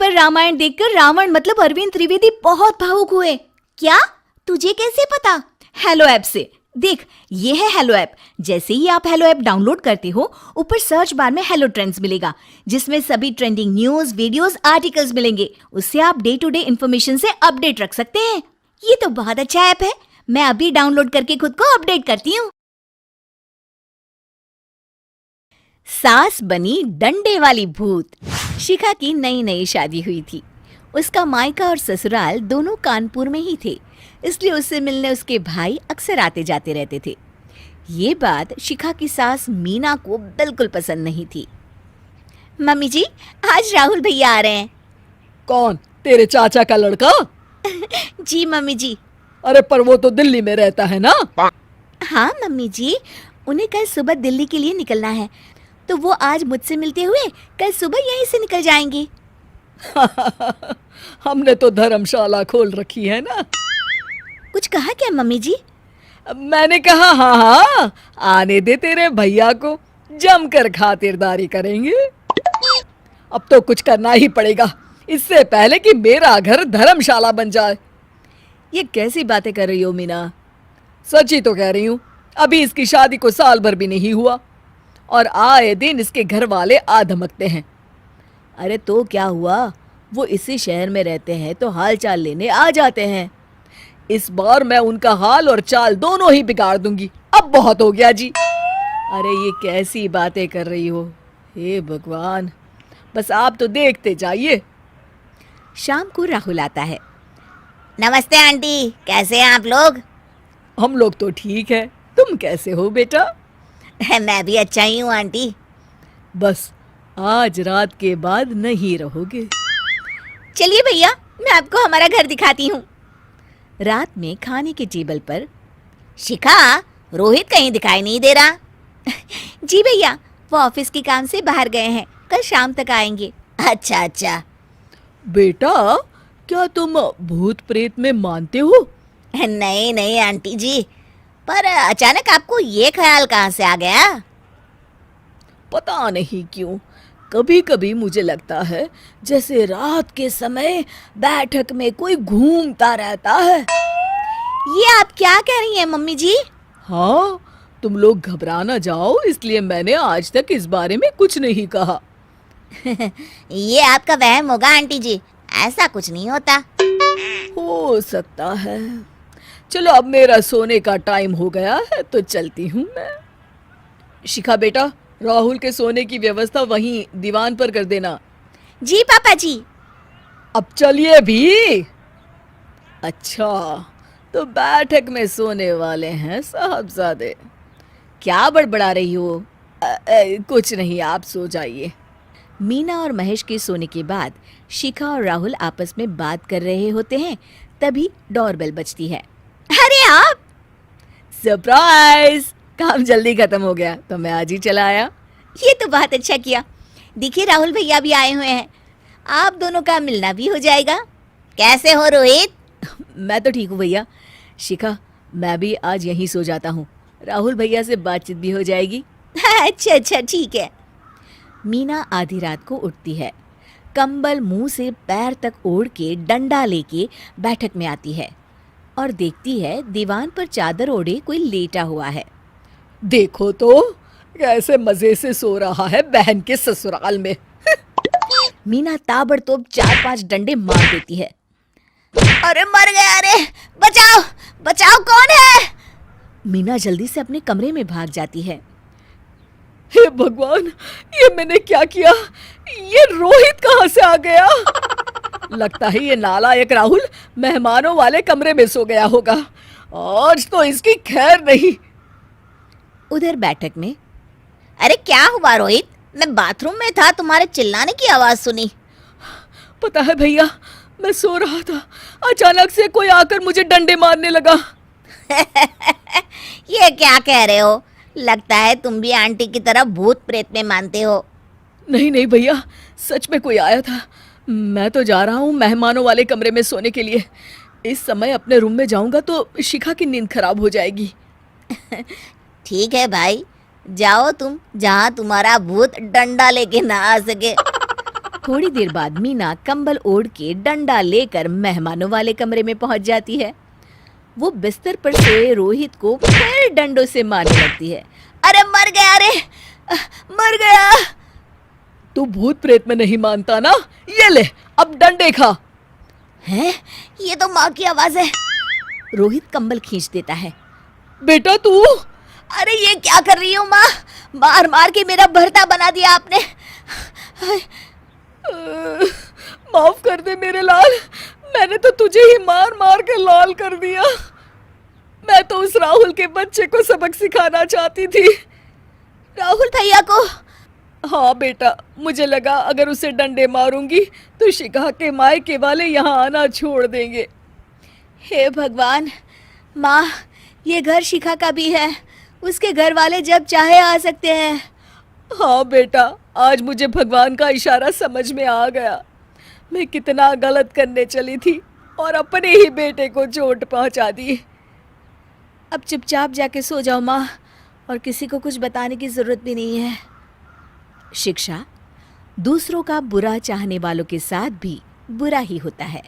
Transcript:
पर रामायण देखकर रावण मतलब अरविंद त्रिवेदी बहुत भावुक हुए। क्या? तुझे कैसे पता? हेलो ऐप से। देख, ये है हेलो ऐप। जैसे ही आप हेलो ऐप डाउनलोड करते हो, ऊपर सर्च बार में हेलो ट्रेंड्स मिलेगा, जिसमें सभी ट्रेंडिंग न्यूज, वीडियोस, आर्टिकल्स मिलेंगे। उससे आप डे टू डे इन्फॉर्मेशन से अपडेट रख सकते हैं। ये तो बहुत अच्छा ऐप है। मैं अभी डाउनलोड करके खुद को अपडेट करती हूँ। सास बनी डंडे वाली भूत। शिखा की नई नई शादी हुई थी। उसका मायका और ससुराल दोनों कानपुर में ही थे, इसलिए उससे मिलने उसके भाई अक्सर आते जाते रहते थे। ये बात शिखा की सास मीना को बिल्कुल पसंद नहीं थी। मम्मी जी, आज राहुल भैया आ रहे हैं। कौन? तेरे चाचा का लड़का? जी मम्मी जी। अरे पर वो तो दिल्ली में रहता है ना? हाँ मम्मी जी, उन्हें कल सुबह दिल्ली के लिए निकलना है, तो वो आज मुझसे मिलते हुए कल सुबह यहीं से निकल जाएंगे। हमने तो धर्मशाला खोल रखी है ना। कुछ कहा क्या मम्मी जी? मैंने कहा हाँ हाँ, आने दे तेरे भैया को, जमकर खातिरदारी करेंगे। अब तो कुछ करना ही पड़ेगा, इससे पहले कि मेरा घर धर्मशाला बन जाए। ये कैसी बातें कर रही हो मीना? सच ही तो कह रही हूँ। अभी इसकी शादी को साल भर भी नहीं हुआ और आए दिन इसके घर वाले आ धमकते हैं। अरे तो क्या हुआ, वो इसी शहर में रहते हैं तो हाल चाल लेने आ जाते हैं। इस बार मैं उनका हाल और चाल दोनों ही बिगाड़ दूंगी। अब बहुत हो गया जी। अरे ये कैसी बातें कर रही हो? हे भगवान, बस आप तो देखते जाइए। शाम को राहुल आता है। नमस्ते आंटी, कैसे हैं आप लोग? हम लोग तो ठीक है, तुम कैसे हो बेटा? मैं भी अच्छा ही हूँ आंटी। बस आज रात के बाद नहीं रहोगे। चलिए भैया, मैं आपको हमारा घर दिखाती हूँ। रात में खाने के टेबल पर शिखा, रोहित कहीं दिखाई नहीं दे रहा। जी भैया, वो ऑफिस के काम से बाहर गए हैं, कल शाम तक आएंगे। अच्छा अच्छा। बेटा, क्या तुम भूत प्रेत में मानते हो? नहीं नहीं आंटी जी, पर अचानक आपको ये ख्याल कहाँ से आ गया? पता नहीं क्यों, कभी कभी मुझे लगता है जैसे रात के समय बैठक में कोई घूमता रहता है। ये आप क्या कह रही हैं मम्मी जी? हाँ, तुम लोग घबरा ना जाओ, इसलिए मैंने आज तक इस बारे में कुछ नहीं कहा। ये आपका वहम होगा आंटी जी, ऐसा कुछ नहीं होता। हो सकता है। चलो अब मेरा सोने का टाइम हो गया है तो चलती हूँ मैं। शिखा बेटा, राहुल के सोने की व्यवस्था वहीं दीवान पर कर देना। जी पापा जी। अब चलिए भी। अच्छा, तो बैठक में सोने वाले हैं साहबजादे। क्या बड़बड़ा रही हो? कुछ नहीं, आप सो जाइए। मीना और महेश के सोने के बाद शिखा और राहुल आपस में बात कर रहे होते हैं, तभी डोरबेल बजती है। अरे आप! सरप्राइज! काम जल्दी खत्म हो गया तो मैं आज ही चला आया। ये तो बहुत अच्छा किया। देखिए राहुल भैया भी आए हुए हैं, आप दोनों का मिलना भी हो जाएगा। कैसे हो रोहित? मैं तो ठीक हूँ भैया। शिखा, मैं भी आज यहीं सो जाता हूँ, राहुल भैया से बातचीत भी हो जाएगी। अच्छा अच्छा, ठीक है। मीना आधी रात को उठती है, कंबल मुंह से पैर तक ओढ़ के डंडा लेके बैठक में आती है और देखती है दीवान पर चादर ओढ़े कोई लेटा हुआ है। देखो तो कैसे मजे से सो रहा है बहन के ससुराल में। मीना ताबड़तोड़ 4-5 डंडे मार देती है। अरे मर गया! अरे बचाओ बचाओ, कौन है? मीना जल्दी से अपने कमरे में भाग जाती है। हे भगवान, ये मैंने क्या किया? ये रोहित कहाँ से आ गया? लगता है ये नालायक राहुल मेहमानों वाले कमरे में सो गया होगा। आज तो इसकी खैर नहीं। उधर बैठक में, अरे क्या हुआ रोहित? मैं बाथरूम में था, तुम्हारे चिल्लाने की आवाज सुनी। पता है भैया, मैं सो रहा था, अचानक से कोई आकर मुझे डंडे मारने लगा। ये क्या कह रहे हो? लगता है तुम भी आंटी की तरह भूत प्रेत में मानते हो। नहीं नहीं भैया, सच में कोई आया था। मैं तो जा रहा हूँ मेहमानों वाले कमरे में सोने के लिए। इस समय अपने रूम में जाऊंगा तो शिखा की नींद खराब हो जाएगी। ठीक है भाई, जाओ तुम, जहाँ तुम्हारा भूत डंडा लेके ना आ सके। थोड़ी देर बाद मीना कंबल ओढ़ के डंडा लेकर मेहमानों वाले कमरे में पहुंच जाती है। वो बिस्तर पर सोए रोहित को फिर डंडों से मारने लगती है। अरे मर गया, अरे मर गया। तू भूत प्रेत में नहीं मानता ना, ये ले अब डंडे खा। हैं? ये तो माँ की आवाज है। रोहित कंबल खींच देता है। बेटा तू, अरे ये क्या कर रही हो माँ? मार मार के मेरा भरता बना दिया आपने। माफ कर दे मेरे लाल, मैंने तो तुझे ही मार मार के लाल कर दिया। मैं तो उस राहुल के बच्चे को सबक सिखाना चाहती थी। राहुल भैया को? हाँ बेटा, मुझे लगा अगर उसे डंडे मारूंगी तो शिखा के मायके वाले यहाँ आना छोड़ देंगे। हे भगवान, माँ ये घर शिखा का भी है, उसके घर वाले जब चाहे आ सकते हैं। हाँ बेटा, आज मुझे भगवान का इशारा समझ में आ गया। मैं कितना गलत करने चली थी और अपने ही बेटे को चोट पहुंचा दी। अब चुपचाप जाके सो जाओ माँ, और किसी को कुछ बताने की जरूरत भी नहीं है। शिक्षा दूसरों का बुरा चाहने वालों के साथ भी बुरा ही होता है।